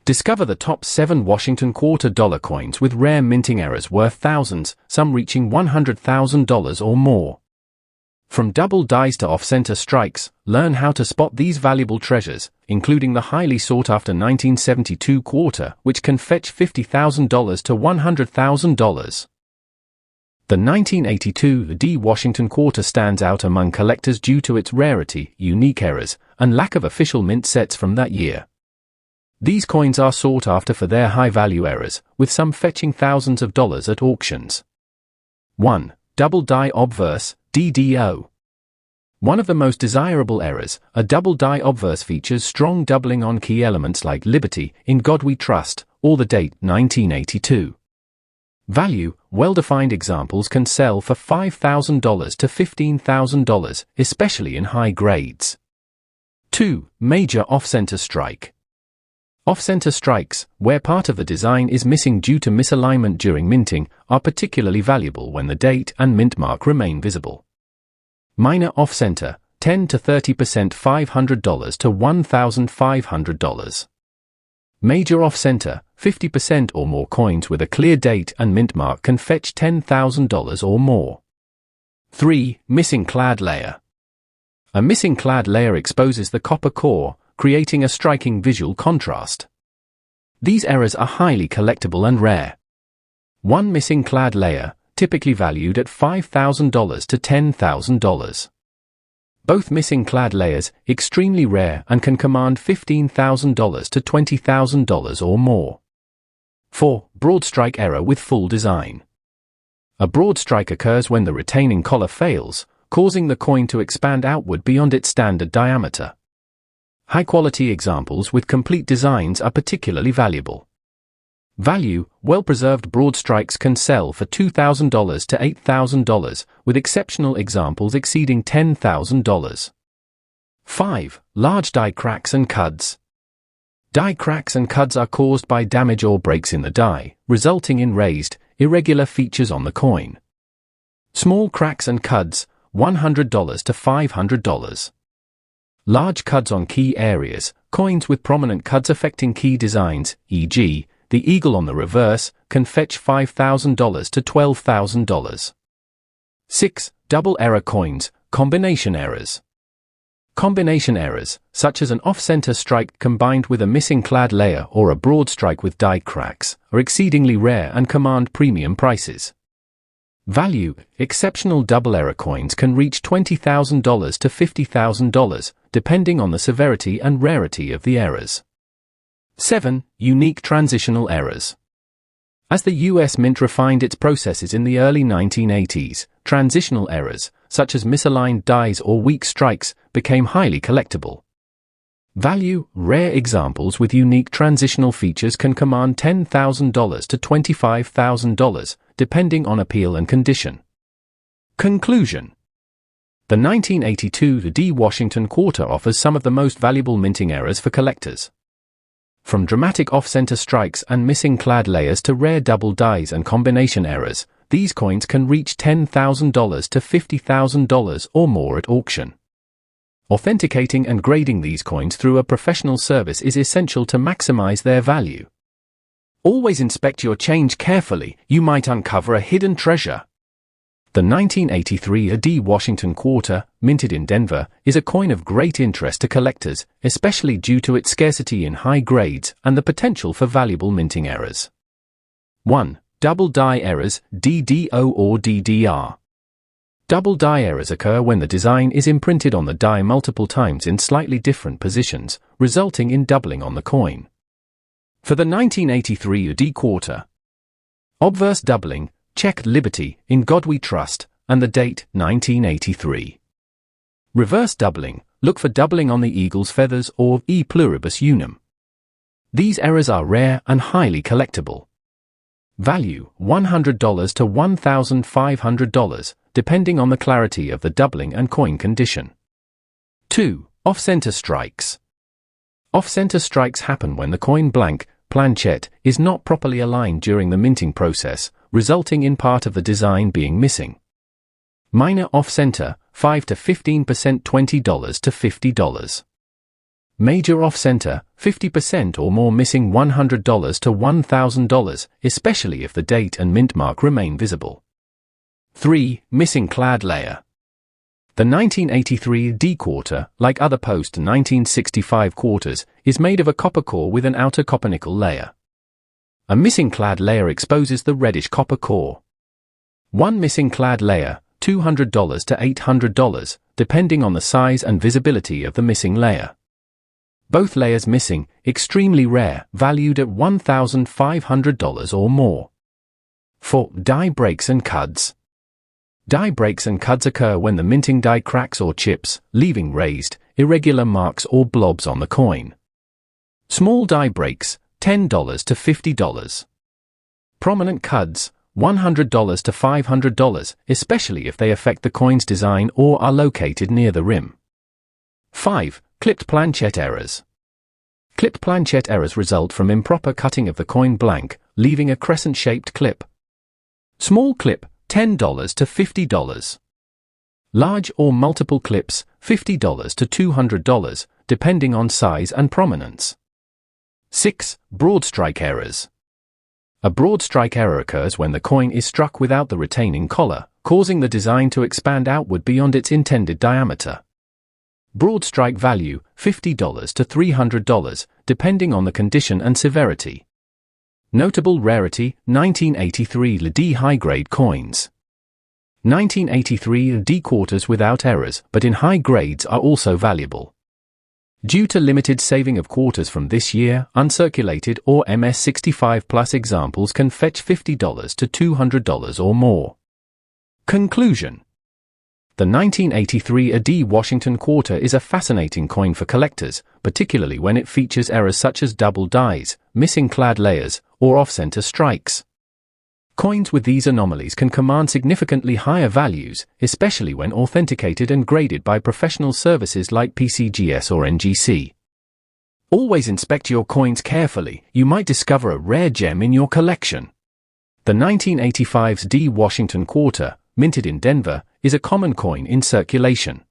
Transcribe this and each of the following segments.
Discover the top 7 Washington quarter dollar coins with rare minting errors worth thousands, some reaching $100,000 or more. From double dies to off-center strikes, learn how to spot these valuable treasures, including the highly sought-after 1972 quarter, which can fetch $50,000 to $100,000. The 1982 D Washington quarter stands out among collectors due to its rarity, unique errors, and lack of official mint sets from that year. These coins are sought after for their high-value errors, with some fetching thousands of dollars at auctions. 1. Double die obverse, DDO. One of the most desirable errors, a double die obverse features strong doubling on key elements like Liberty, In God We Trust, or the date 1982. Value, well-defined examples can sell for $5,000 to $15,000, especially in high grades. 2. Major off-center strike. Off-center strikes, where part of the design is missing due to misalignment during minting, are particularly valuable when the date and mint mark remain visible. Minor off-center, 10 to 30% $500 to $1,500. Major off-center, 50% or more coins with a clear date and mint mark can fetch $10,000 or more. 3. Missing clad layer. A missing clad layer exposes the copper core, creating a striking visual contrast. These errors are highly collectible and rare. One missing clad layer, typically valued at $5,000 to $10,000. Both missing clad layers, extremely rare and can command $15,000 to $20,000 or more. 4. Broad strike error with full design. A broad strike occurs when the retaining collar fails, causing the coin to expand outward beyond its standard diameter. High-quality examples with complete designs are particularly valuable. Value, well-preserved broad strikes can sell for $2,000 to $8,000, with exceptional examples exceeding $10,000. 5. Large die cracks and cuds. Die cracks and cuds are caused by damage or breaks in the die, resulting in raised, irregular features on the coin. Small cracks and cuds, $100 to $500. Large cuds on key areas, coins with prominent cuds affecting key designs, e.g., the eagle on the reverse, can fetch $5,000 to $12,000. 6. Double error coins, combination errors. Combination errors, such as an off-center strike combined with a missing clad layer or a broad strike with die cracks, are exceedingly rare and command premium prices. Value, exceptional double error coins can reach $20,000 to $50,000, depending on the severity and rarity of the errors. 7. Unique transitional errors. As the U.S. Mint refined its processes in the early 1980s, transitional errors, such as misaligned dies or weak strikes, became highly collectible. Value, rare examples with unique transitional features can command $10,000 to $25,000, depending on appeal and condition. Conclusion. The 1982 D Washington quarter offers some of the most valuable minting errors for collectors. From dramatic off-center strikes and missing clad layers to rare double dies and combination errors, these coins can reach $10,000 to $50,000 or more at auction. Authenticating and grading these coins through a professional service is essential to maximize their value. Always inspect your change carefully, you might uncover a hidden treasure. The 1983 D Washington quarter, minted in Denver, is a coin of great interest to collectors, especially due to its scarcity in high grades and the potential for valuable minting errors. 1. Double die errors, DDO or DDR. Double die errors occur when the design is imprinted on the die multiple times in slightly different positions, resulting in doubling on the coin. For the 1983 D quarter, obverse doubling, check Liberty, In God We Trust, and the date 1983. Reverse doubling, look for doubling on the eagle's feathers or E pluribus unum. These errors are rare and highly collectible. Value, $100 to $1,500, depending on the clarity of the doubling and coin condition. 2. Off-center strikes. Off-center strikes happen when the coin planchette is not properly aligned during the minting process, resulting in part of the design being missing. Minor off-center, 5 to 15% $20 to $50. Major off-center, 50% or more missing $100 to $1,000, especially if the date and mint mark remain visible. 3. Missing clad layer. The 1983 D quarter, like other post-1965 quarters, is made of a copper core with an outer copper-nickel layer. A missing clad layer exposes the reddish copper core. One missing clad layer, $200 to $800, depending on the size and visibility of the missing layer. Both layers missing, extremely rare, valued at $1,500 or more. 4. Die breaks and cuds. Die breaks and cuds occur when the minting die cracks or chips, leaving raised, irregular marks or blobs on the coin. Small die breaks, $10 to $50. Prominent cuds, $100 to $500, especially if they affect the coin's design or are located near the rim. 5. Clipped planchet errors. Clipped planchet errors result from improper cutting of the coin blank, leaving a crescent-shaped clip. Small clip, $10 to $50. Large or multiple clips, $50 to $200, depending on size and prominence. 6. Broad strike errors. A broad strike error occurs when the coin is struck without the retaining collar, causing the design to expand outward beyond its intended diameter. Broad strike value, $50 to $300, depending on the condition and severity. Notable rarity, 1983 LD high-grade coins. 1983 D quarters without errors, but in high grades are also valuable. Due to limited saving of quarters from this year, uncirculated or MS65 plus examples can fetch $50 to $200 or more. Conclusion. The 1983 AD Washington quarter is a fascinating coin for collectors, particularly when it features errors such as double dies, missing clad layers, or off-center strikes. Coins with these anomalies can command significantly higher values, especially when authenticated and graded by professional services like PCGS or NGC. Always inspect your coins carefully, you might discover a rare gem in your collection. The 1985's D Washington quarter, minted in Denver, is a common coin in circulation.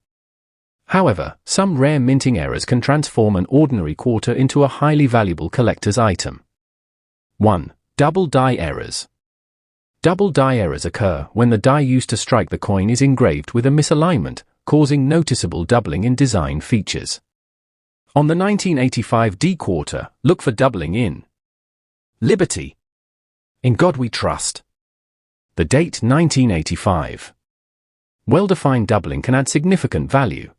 However, some rare minting errors can transform an ordinary quarter into a highly valuable collector's item. 1. Double die errors. Double die errors occur when the die used to strike the coin is engraved with a misalignment, causing noticeable doubling in design features. On the 1985 D quarter, look for doubling in Liberty. In God We Trust. The date 1985. Well-defined doubling can add significant value.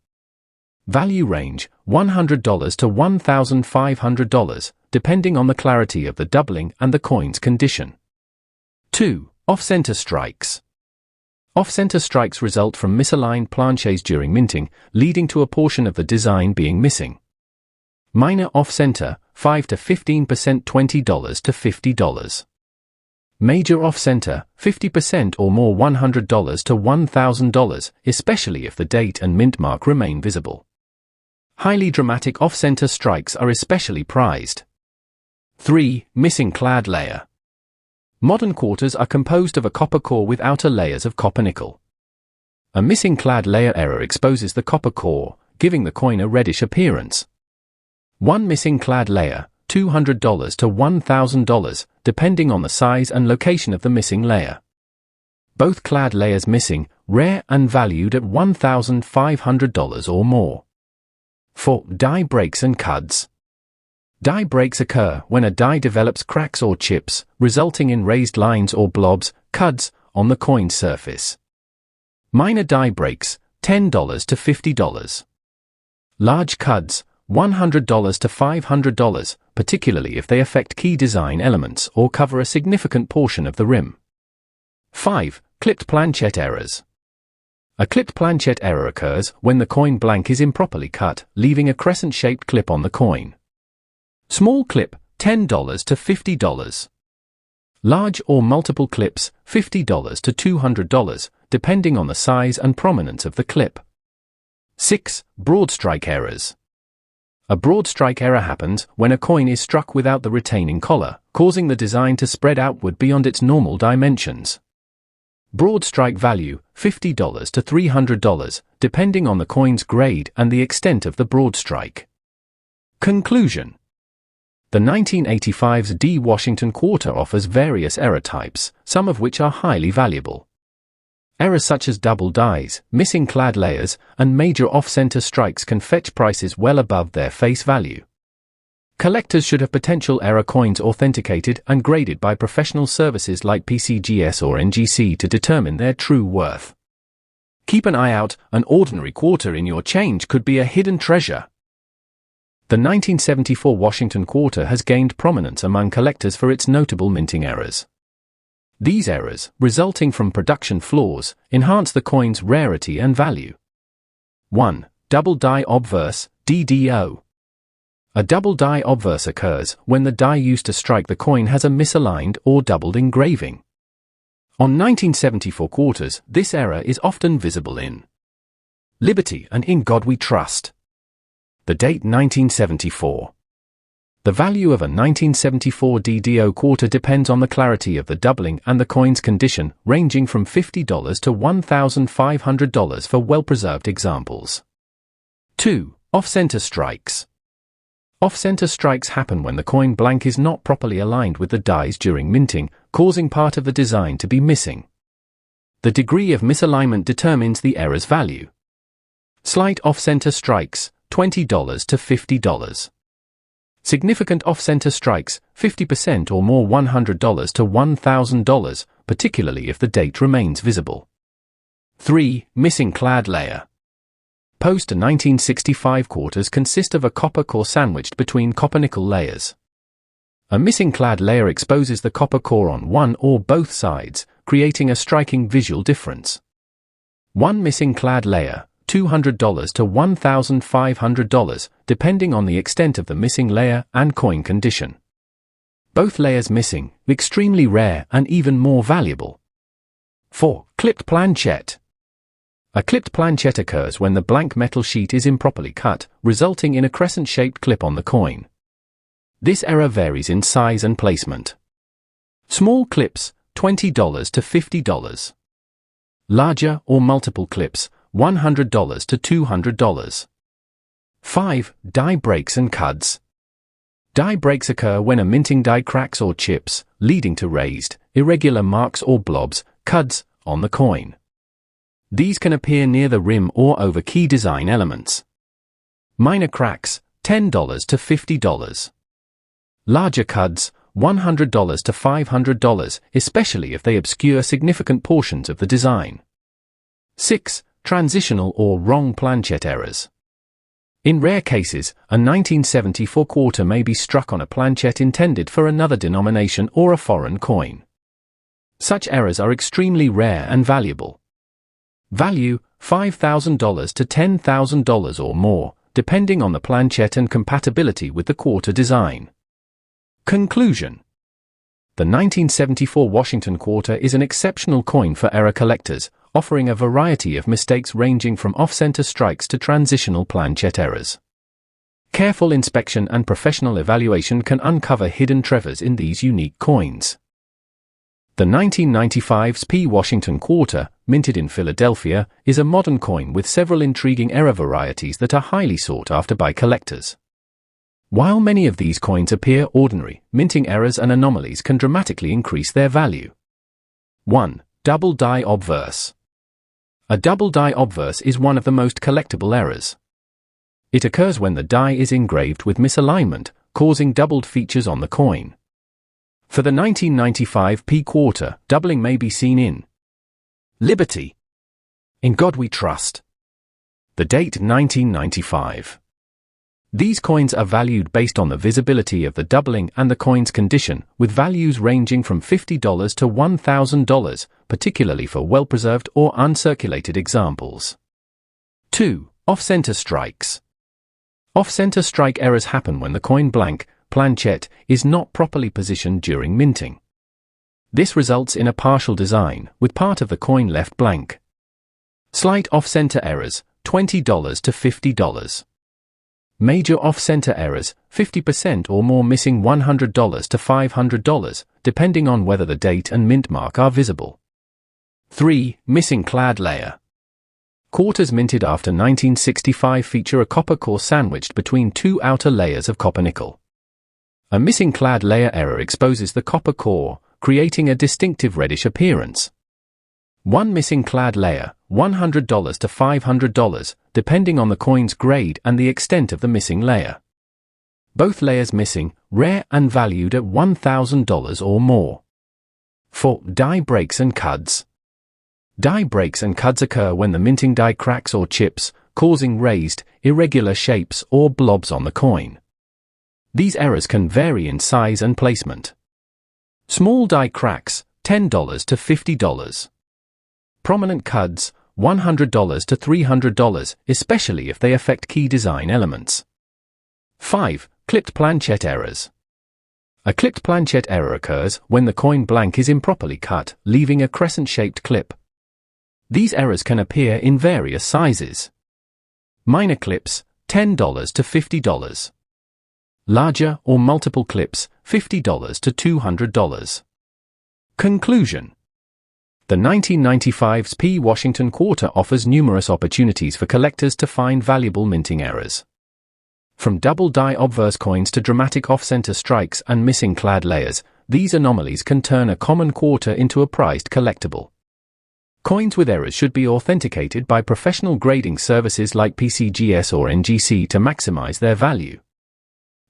Value range, $100 to $1,500, depending on the clarity of the doubling and the coin's condition. 2. Off-center strikes. Off-center strikes result from misaligned planchets during minting, leading to a portion of the design being missing. Minor off-center, 5 to 15%, $20 to $50. Major off-center, 50% or more, $100 to $1,000, especially if the date and mint mark remain visible. Highly dramatic off-center strikes are especially prized. 3. Missing clad layer. Modern quarters are composed of a copper core with outer layers of copper nickel. A missing clad layer error exposes the copper core, giving the coin a reddish appearance. One missing clad layer, $200 to $1,000, depending on the size and location of the missing layer. Both clad layers missing, rare and valued at $1,500 or more. 4. Die breaks and cuds. Die breaks occur when a die develops cracks or chips, resulting in raised lines or blobs, cuds, on the coin's surface. Minor die breaks, $10 to $50. Large cuds, $100 to $500, particularly if they affect key design elements or cover a significant portion of the rim. 5. Clipped planchet errors. A clipped planchet error occurs when the coin blank is improperly cut, leaving a crescent-shaped clip on the coin. Small clip, $10 to $50. Large or multiple clips, $50 to $200, depending on the size and prominence of the clip. 6. Broad strike errors. A broad strike error happens when a coin is struck without the retaining collar, causing the design to spread outward beyond its normal dimensions. Broad strike value, $50 to $300, depending on the coin's grade and the extent of the broad strike. Conclusion. The 1985's D. Washington Quarter offers various error types, some of which are highly valuable. Errors such as double dies, missing clad layers, and major off-center strikes can fetch prices well above their face value. Collectors should have potential error coins authenticated and graded by professional services like PCGS or NGC to determine their true worth. Keep an eye out, an ordinary quarter in your change could be a hidden treasure. The 1974 Washington Quarter has gained prominence among collectors for its notable minting errors. These errors, resulting from production flaws, enhance the coin's rarity and value. 1. Double die obverse, DDO. A double die obverse occurs when the die used to strike the coin has a misaligned or doubled engraving. On 1974 quarters, this error is often visible in Liberty and In God We Trust. The date 1974. The value of a 1974 DDO quarter depends on the clarity of the doubling and the coin's condition, ranging from $50 to $1,500 for well-preserved examples. 2. Off-center strikes. Off-center strikes happen when the coin blank is not properly aligned with the dies during minting, causing part of the design to be missing. The degree of misalignment determines the error's value. Slight off-center strikes, $20 to $50. Significant off-center strikes, 50% or more, $100 to $1,000, particularly if the date remains visible. 3. Missing clad layer. Post-1965 quarters consist of a copper core sandwiched between copper-nickel layers. A missing clad layer exposes the copper core on one or both sides, creating a striking visual difference. One missing clad layer, $200 to $1,500, depending on the extent of the missing layer and coin condition. Both layers missing, extremely rare and even more valuable. 4. Clipped planchette. A clipped planchette occurs when the blank metal sheet is improperly cut, resulting in a crescent-shaped clip on the coin. This error varies in size and placement. Small clips, $20 to $50. Larger or multiple clips, $100 to $200. 5. Die breaks and cuds. Die breaks occur when a minting die cracks or chips, leading to raised, irregular marks or blobs, cuds, on the coin. These can appear near the rim or over key design elements. Minor cracks, $10 to $50. Larger cuds, $100 to $500, especially if they obscure significant portions of the design. 6. Transitional or wrong planchette errors. In rare cases, a 1974 quarter may be struck on a planchette intended for another denomination or a foreign coin. Such errors are extremely rare and valuable. Value, $5,000 to $10,000 or more, depending on the planchette and compatibility with the quarter design. Conclusion. The 1974 Washington Quarter is an exceptional coin for error collectors, offering a variety of mistakes ranging from off-center strikes to transitional planchette errors. Careful inspection and professional evaluation can uncover hidden treasures in these unique coins. The 1995's P. Washington Quarter, minted in Philadelphia, is a modern coin with several intriguing error varieties that are highly sought after by collectors. While many of these coins appear ordinary, minting errors and anomalies can dramatically increase their value. 1. Double die obverse. A double die obverse is one of the most collectible errors. It occurs when the die is engraved with misalignment, causing doubled features on the coin. For the 1995 P Quarter, doubling may be seen in Liberty, In God We Trust. The date 1995. These coins are valued based on the visibility of the doubling and the coin's condition, with values ranging from $50 to $1,000, particularly for well-preserved or uncirculated examples. 2. Off-center strikes. Off-center strike errors happen when the coin blank, planchette, is not properly positioned during minting. This results in a partial design, with part of the coin left blank. Slight off-center errors, $20 to $50. Major off-center errors, 50% or more, missing $100 to $500, depending on whether the date and mint mark are visible. 3. Missing clad layer. Quarters minted after 1965 feature a copper core sandwiched between two outer layers of copper nickel. A missing clad layer error exposes the copper core, creating a distinctive reddish appearance. One missing clad layer, $100 to $500, depending on the coin's grade and the extent of the missing layer. Both layers missing, rare and valued at $1,000 or more. 4. Die breaks and cuds. Die breaks and cuds occur when the minting die cracks or chips, causing raised, irregular shapes or blobs on the coin. These errors can vary in size and placement. Small die cracks, $10 to $50. Prominent cuds, $100 to $300, especially if they affect key design elements. 5. Clipped planchette errors. A clipped planchette error occurs when the coin blank is improperly cut, leaving a crescent-shaped clip. These errors can appear in various sizes. Minor clips, $10 to $50. Larger or multiple clips, $50 to $200. Conclusion. The 1995's P. Washington Quarter offers numerous opportunities for collectors to find valuable minting errors. From double die obverse coins to dramatic off-center strikes and missing clad layers, these anomalies can turn a common quarter into a prized collectible. Coins with errors should be authenticated by professional grading services like PCGS or NGC to maximize their value.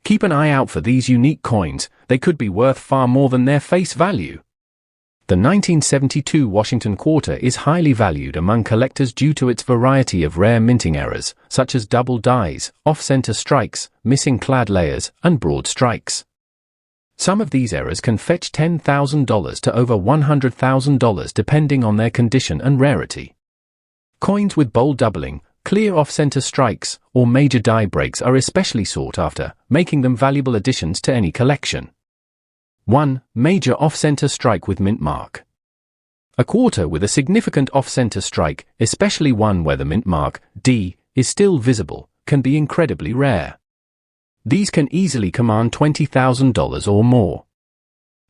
Keep an eye out for these unique coins, they could be worth far more than their face value. The 1972 Washington Quarter is highly valued among collectors due to its variety of rare minting errors, such as double dies, off-center strikes, missing clad layers, and broad strikes. Some of these errors can fetch $10,000 to over $100,000 depending on their condition and rarity. Coins with bold doubling, clear off-center strikes, or major die breaks are especially sought after, making them valuable additions to any collection. 1. Major off-center strike with mint mark. A quarter with a significant off-center strike, especially one where the mint mark, D, is still visible, can be incredibly rare. These can easily command $20,000 or more.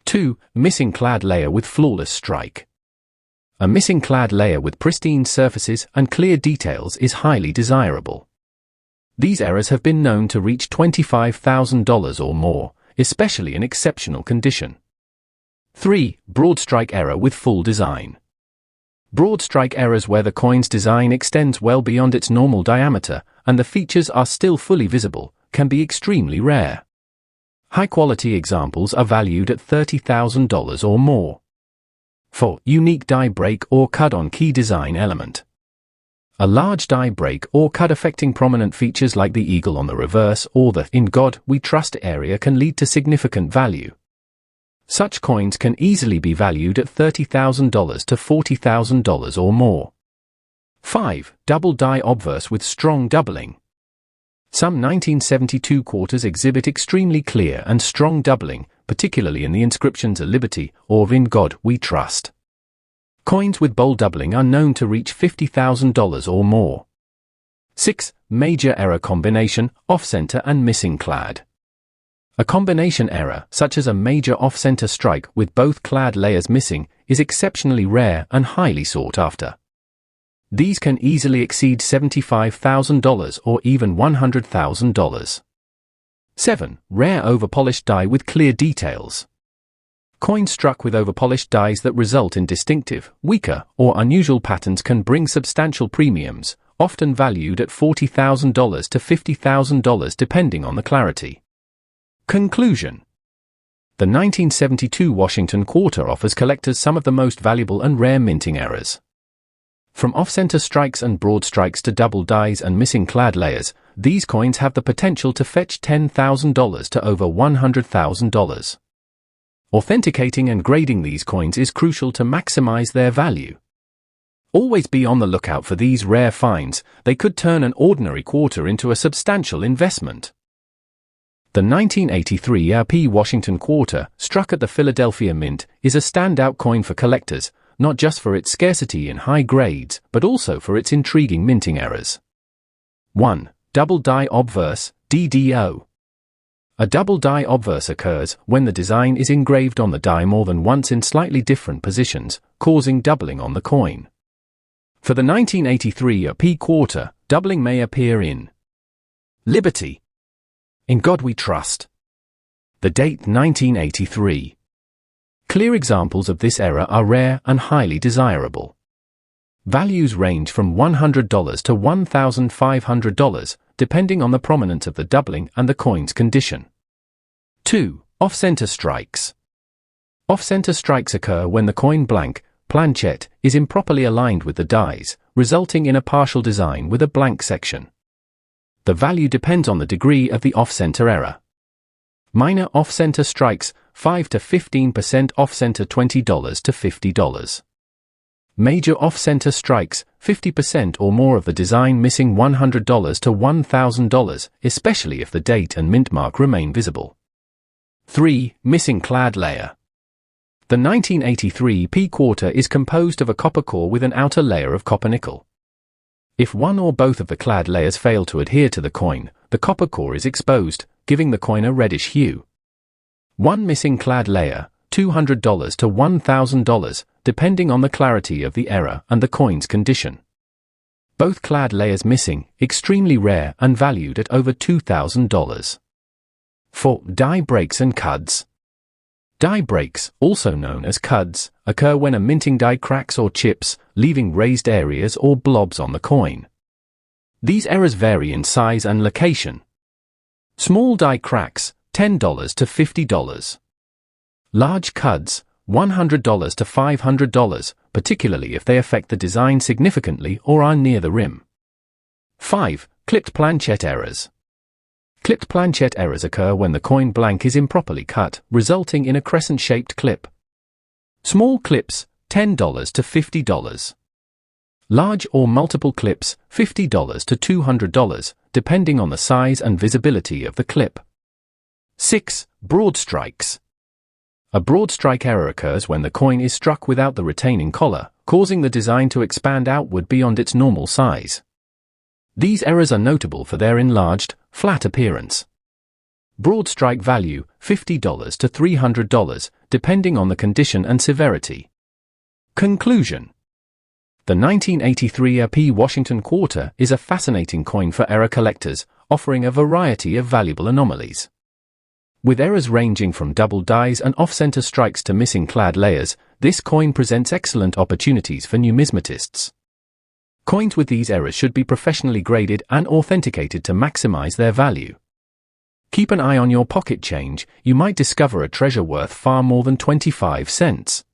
2. Missing clad layer with flawless strike. A missing clad layer with pristine surfaces and clear details is highly desirable. These errors have been known to reach $25,000 or more, especially in exceptional condition. 3. Broad strike error with full design. Broad strike errors where the coin's design extends well beyond its normal diameter, and the features are still fully visible, can be extremely rare. High-quality examples are valued at $30,000 or more. 4. Unique die break or cud on key design element. A large die break or cud affecting prominent features like the eagle on the reverse or the "In God We Trust" area can lead to significant value. Such coins can easily be valued at $30,000 to $40,000 or more. 5. Double die obverse with strong doubling. Some 1972 quarters exhibit extremely clear and strong doubling, particularly in the inscriptions "A Liberty" or "In God We Trust." Coins with bold doubling are known to reach $50,000 or more. 6. Major error combination, off-center and missing clad. A combination error, such as a major off-center strike with both clad layers missing, is exceptionally rare and highly sought after. These can easily exceed $75,000 or even $100,000. 7. Rare overpolished die with clear details. Coins struck with overpolished dies that result in distinctive, weaker, or unusual patterns can bring substantial premiums, often valued at $40,000 to $50,000 depending on the clarity. Conclusion. The 1972 Washington Quarter offers collectors some of the most valuable and rare minting errors. From off-center strikes and broad strikes to double dies and missing clad layers, these coins have the potential to fetch $10,000 to over $100,000. Authenticating and grading these coins is crucial to maximize their value. Always be on the lookout for these rare finds, they could turn an ordinary quarter into a substantial investment. The 1983 P. Washington Quarter, struck at the Philadelphia Mint, is a standout coin for collectors, not just for its scarcity in high grades, but also for its intriguing minting errors. 1. Double die obverse, DDO. A double die obverse occurs when the design is engraved on the die more than once in slightly different positions, causing doubling on the coin. For the 1983 p quarter, doubling may appear in Liberty. In God We Trust. The date 1983. Clear examples of this error are rare and highly desirable. Values range from $100 to $1,500, depending on the prominence of the doubling and the coin's condition. 2. Off-center strikes. Off-center strikes occur when the coin blank, planchette, is improperly aligned with the dies, resulting in a partial design with a blank section. The value depends on the degree of the off-center error. Minor off-center strikes, 5 to 15% off-center $20 to $50. Major off-center strikes, 50% or more of the design missing $100 to $1,000, especially if the date and mint mark remain visible. 3. Missing clad layer. The 1983 p quarter is composed of a copper core with an outer layer of copper nickel. If one or both of the clad layers fail to adhere to the coin, the copper core is exposed, giving the coin a reddish hue. One missing clad layer, $200 to $1,000, depending on the clarity of the error and the coin's condition. Both clad layers missing, extremely rare and valued at over $2,000. 4. Die breaks and cuds. Die breaks, also known as cuds, occur when a minting die cracks or chips, leaving raised areas or blobs on the coin. These errors vary in size and location. Small die cracks, $10 to $50. Large cuds, $100 to $500, particularly if they affect the design significantly or are near the rim. 5. Clipped planchette errors. Clipped planchette errors occur when the coin blank is improperly cut, resulting in a crescent-shaped clip. Small clips, $10 to $50. Large or multiple clips, $50 to $200, depending on the size and visibility of the clip. 6. Broad strikes. A broad strike error occurs when the coin is struck without the retaining collar, causing the design to expand outward beyond its normal size. These errors are notable for their enlarged, flat appearance. Broad strike value, $50 to $300, depending on the condition and severity. Conclusion. The 1983 p Washington quarter is a fascinating coin for error collectors, offering a variety of valuable anomalies. With errors ranging from double dies and off-center strikes to missing clad layers, this coin presents excellent opportunities for numismatists. Coins with these errors should be professionally graded and authenticated to maximize their value. Keep an eye on your pocket change, you might discover a treasure worth far more than 25 cents.